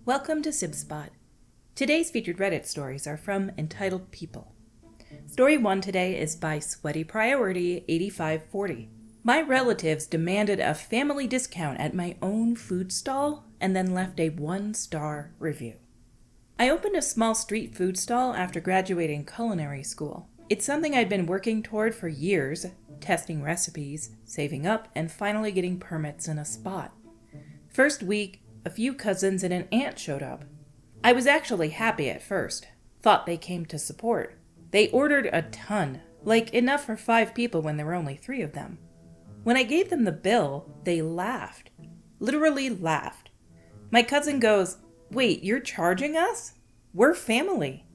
Welcome to Sib Spot. Today's featured Reddit stories are from Entitled People. Story 1 today is by Sweaty Priority 8540. My relatives demanded a family discount at my own food stall and then left a 1-star review. I opened a small street food stall after graduating culinary school. It's something I'd been working toward for years, testing recipes, saving up, and finally getting permits in a spot. First week, a few cousins and an aunt showed up. I was actually happy at first. Thought they came to support. They ordered a ton, like enough for 5 people when there were only 3 of them. When I gave them the bill, they laughed. Literally laughed. My cousin goes, "Wait, you're charging us? We're family."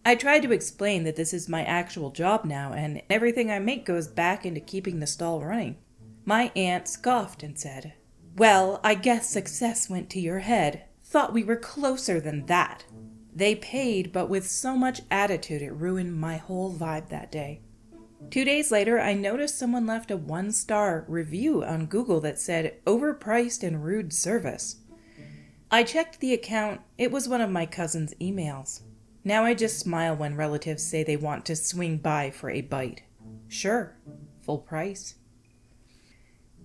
I tried to explain that this is my actual job now and everything I make goes back into keeping the stall running. My aunt scoffed and said, "Well, I guess success went to your head. Thought we were closer than that." They paid, but with so much attitude it ruined my whole vibe that day. 2 days later, I noticed someone left a 1-star review on Google that said, "Overpriced and rude service." I checked the account. It was one of my cousin's emails. Now I just smile when relatives say they want to swing by for a bite. Sure, full price.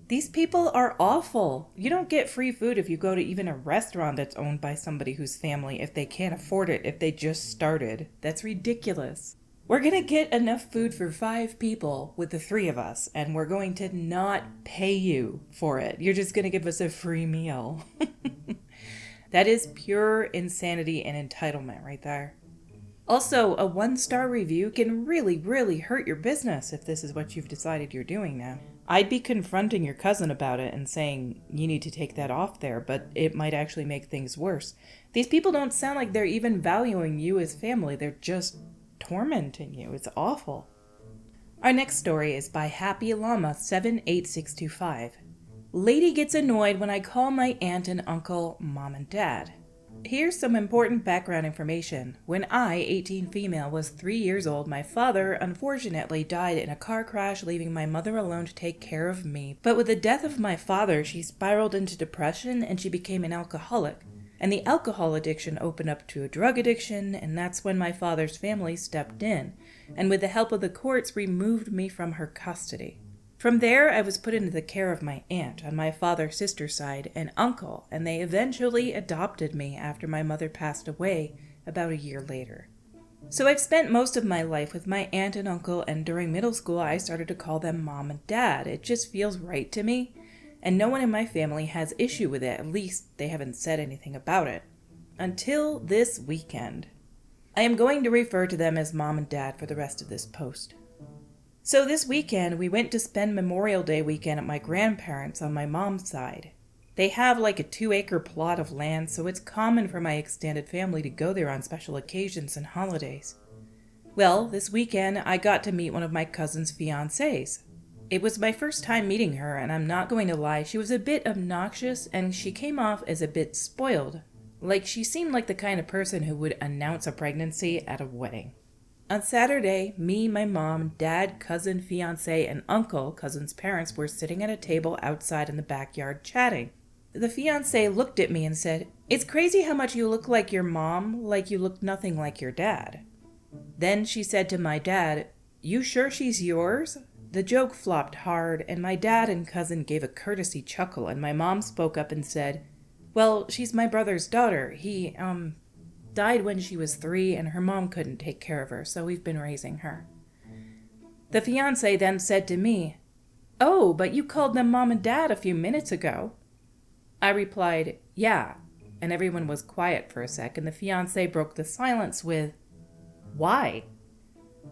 These people are awful. You don't get free food if you go to even a restaurant that's owned by somebody whose family if they can't afford it if they just started. That's ridiculous. We're going to get enough food for 5 people with the 3 of us, and we're going to not pay you for it. You're just going to give us a free meal. That is pure insanity and entitlement right there. Also, a 1-star review can really hurt your business if this is what you've decided you're doing now. I'd be confronting your cousin about it and saying, you need to take that off there, but it might actually make things worse. These people don't sound like they're even valuing you as family. They're just tormenting you. It's awful. Our next story is by Happy Llama 78625. Lady gets annoyed when I call my aunt and uncle mom and dad. Here's some important background information. When I, 18 female, was 3 years old, my father unfortunately died in a car crash, leaving my mother alone to take care of me. But with the death of my father, she spiraled into depression and she became an alcoholic. And the alcohol addiction opened up to a drug addiction, and that's when my father's family stepped in, and with the help of the courts removed me from her custody. From there, I was put into the care of my aunt on my father's sister's side and uncle, and they eventually adopted me after my mother passed away about a year later. So I've spent most of my life with my aunt and uncle, and during middle school I started to call them mom and dad. It just feels right to me, and no one in my family has issue with it, at least they haven't said anything about it. Until this weekend. I am going to refer to them as mom and dad for the rest of this post. So this weekend, we went to spend Memorial Day weekend at my grandparents' on my mom's side. They have like a 2-acre plot of land, so it's common for my extended family to go there on special occasions and holidays. Well, this weekend, I got to meet one of my cousin's fiancés. It was my first time meeting her, and I'm not going to lie, she was a bit obnoxious, and she came off as a bit spoiled. Like, she seemed like the kind of person who would announce a pregnancy at a wedding. On Saturday, me, my mom, dad, cousin, fiancé, and uncle, cousin's parents, were sitting at a table outside in the backyard chatting. The fiancé looked at me and said, "It's crazy how much you look like your mom, like you look nothing like your dad." Then she said to my dad, "You sure she's yours?" The joke flopped hard, and my dad and cousin gave a courtesy chuckle, and my mom spoke up and said, "Well, she's my brother's daughter. He, died when she was 3 and her mom couldn't take care of her, so we've been raising her." The fiancé then said to me, "Oh, but you called them mom and dad a few minutes ago." I replied, "Yeah," and everyone was quiet for a sec, and the fiancé broke the silence with, "Why?"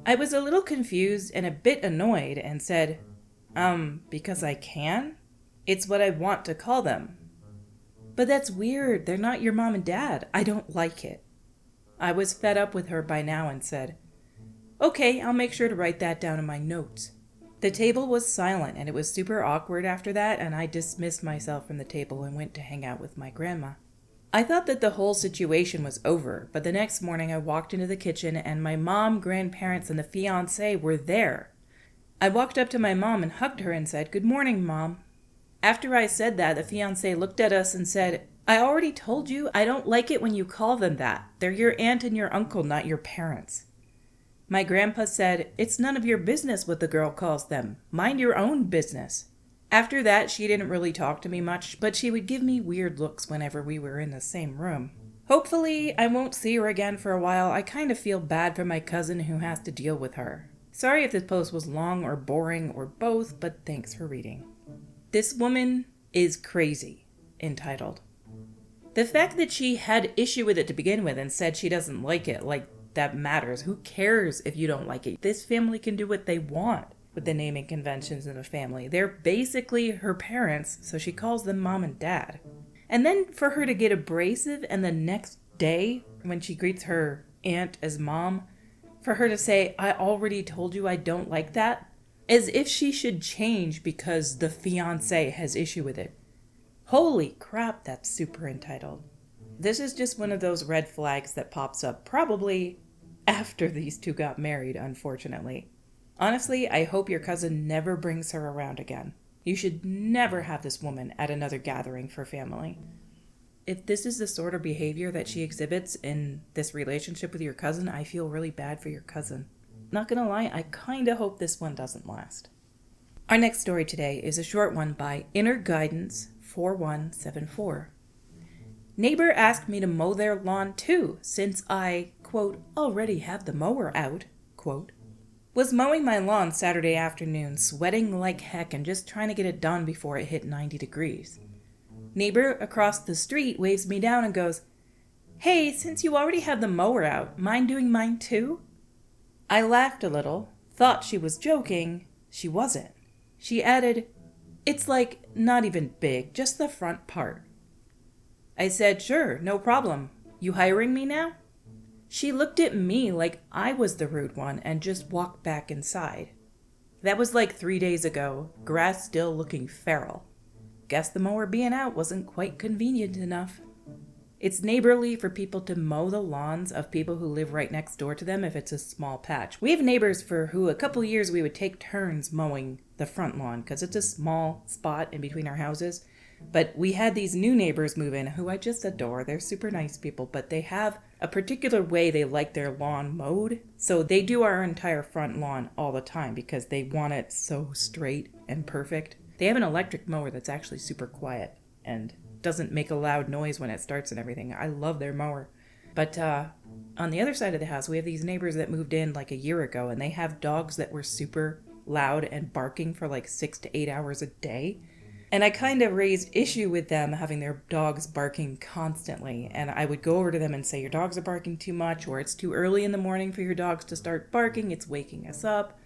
I was a little confused and a bit annoyed and said, because I can? It's what I want to call them." "But that's weird. They're not your mom and dad. I don't like it." I was fed up with her by now and said, "Okay, I'll make sure to write that down in my notes." The table was silent, and it was super awkward after that, and I dismissed myself from the table and went to hang out with my grandma. I thought that the whole situation was over, but the next morning I walked into the kitchen and my mom, grandparents, and the fiancé were there. I walked up to my mom and hugged her and said, "Good morning, Mom." After I said that, the fiancé looked at us and said, I already told you I don't like it when you call them that. They're your aunt and your uncle, not your parents. My grandpa said, it's none of your business what the girl calls them. Mind your own business. After that, she didn't really talk to me much, but she would give me weird looks whenever we were in the same room. Hopefully, I won't see her again for a while. I kind of feel bad for my cousin who has to deal with her. Sorry if this post was long or boring or both, but thanks for reading. This woman is crazy, entitled. The fact that she had issue with it to begin with and said she doesn't like it, like that matters. Who cares if you don't like it? This family can do what they want with the naming conventions in the family. They're basically her parents, so she calls them mom and dad. And then for her to get abrasive and the next day, when she greets her aunt as mom, for her to say, I already told you I don't like that, as if she should change because the fiancé has issue with it. Holy crap, that's super entitled. This is just one of those red flags that pops up probably after these two got married, unfortunately. Honestly, I hope your cousin never brings her around again. You should never have this woman at another gathering for family. If this is the sort of behavior that she exhibits in this relationship with your cousin, I feel really bad for your cousin. Not gonna lie, I kinda hope this one doesn't last. Our next story today is a short one by Inner Guidance 4174. Neighbor asked me to mow their lawn too, since I, quote, already have the mower out, quote. Was mowing my lawn Saturday afternoon, sweating like heck and just trying to get it done before it hit 90 degrees. Neighbor across the street waves me down and goes, hey, since you already have the mower out, mind doing mine too? I laughed a little, thought she was joking. She wasn't. She added, it's like not even big, just the front part. I said, sure, no problem. You hiring me now? She looked at me like I was the rude one and just walked back inside. That was like 3 days ago, grass still looking feral. Guess the mower being out wasn't quite convenient enough. It's neighborly for people to mow the lawns of people who live right next door to them if it's a small patch. We have neighbors for who a couple years we would take turns mowing the front lawn because it's a small spot in between our houses. But we had these new neighbors move in who I just adore. They're super nice people, but they have a particular way they like their lawn mowed. So they do our entire front lawn all the time because they want it so straight and perfect. They have an electric mower that's actually super quiet and doesn't make a loud noise when it starts and everything. I love their mower. But on the other side of the house, we have these neighbors that moved in like a year ago, and they have dogs that were super loud and barking for like 6 to 8 hours a day. And I kind of raised issue with them having their dogs barking constantly. And I would go over to them and say, your dogs are barking too much, or it's too early in the morning for your dogs to start barking. It's waking us up.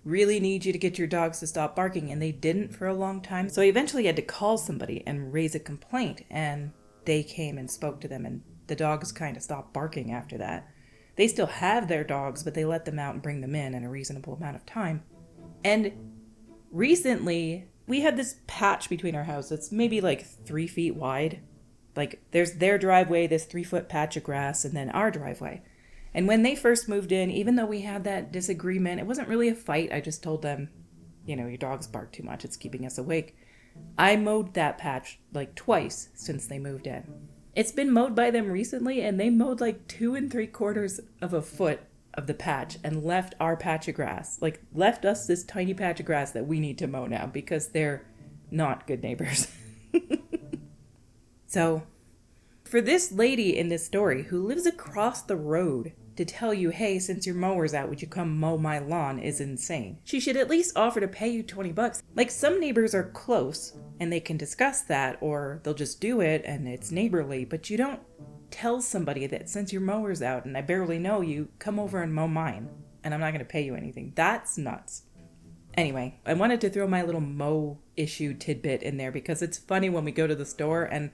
Really need you to get your dogs to stop barking. And they didn't for a long time. So I eventually had to call somebody and raise a complaint. And they came and spoke to them. And the dogs kind of stopped barking after that. They still have their dogs, but they let them out and bring them in a reasonable amount of time. And recently, we had this patch between our houses. It's maybe like 3 feet wide. Like there's their driveway, this 3-foot patch of grass, and then our driveway. And when they first moved in, even though we had that disagreement, it wasn't really a fight. I just told them, your dogs bark too much. It's keeping us awake. I mowed that patch like twice since they moved in. It's been mowed by them recently, and they mowed like 2 3/4 of a foot of the patch and left our patch of grass, like left us this tiny patch of grass that we need to mow now because they're not good neighbors. So for this lady in this story who lives across the road to tell you, hey, since your mower's out, would you come mow my lawn, is insane. She should at least offer to pay you $20. Like, some neighbors are close and they can discuss that, or they'll just do it and it's neighborly, but you don't tell somebody that since your mower's out and I barely know you, come over and mow mine and I'm not going to pay you anything. That's nuts. Anyway, I wanted to throw my little mow issue tidbit in there because it's funny when we go to the store and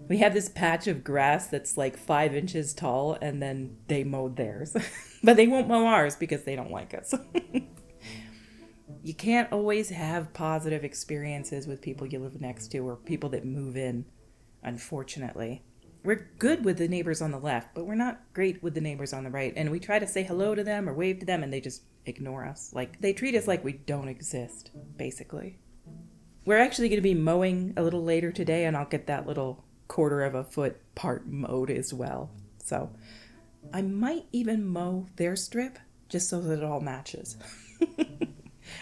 we have this patch of grass that's like 5 inches tall and then they mowed theirs. But they won't mow ours because they don't like us. You can't always have positive experiences with people you live next to or people that move in, unfortunately. We're good with the neighbors on the left, but we're not great with the neighbors on the right. And we try to say hello to them or wave to them, and they just ignore us. Like, they treat us like we don't exist, basically. We're actually going to be mowing a little later today, and I'll get that little quarter of a foot part mowed as well. So I might even mow their strip just so that it all matches.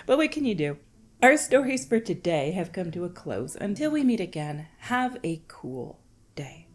But what can you do? Our stories for today have come to a close. Until we meet again, have a cool day.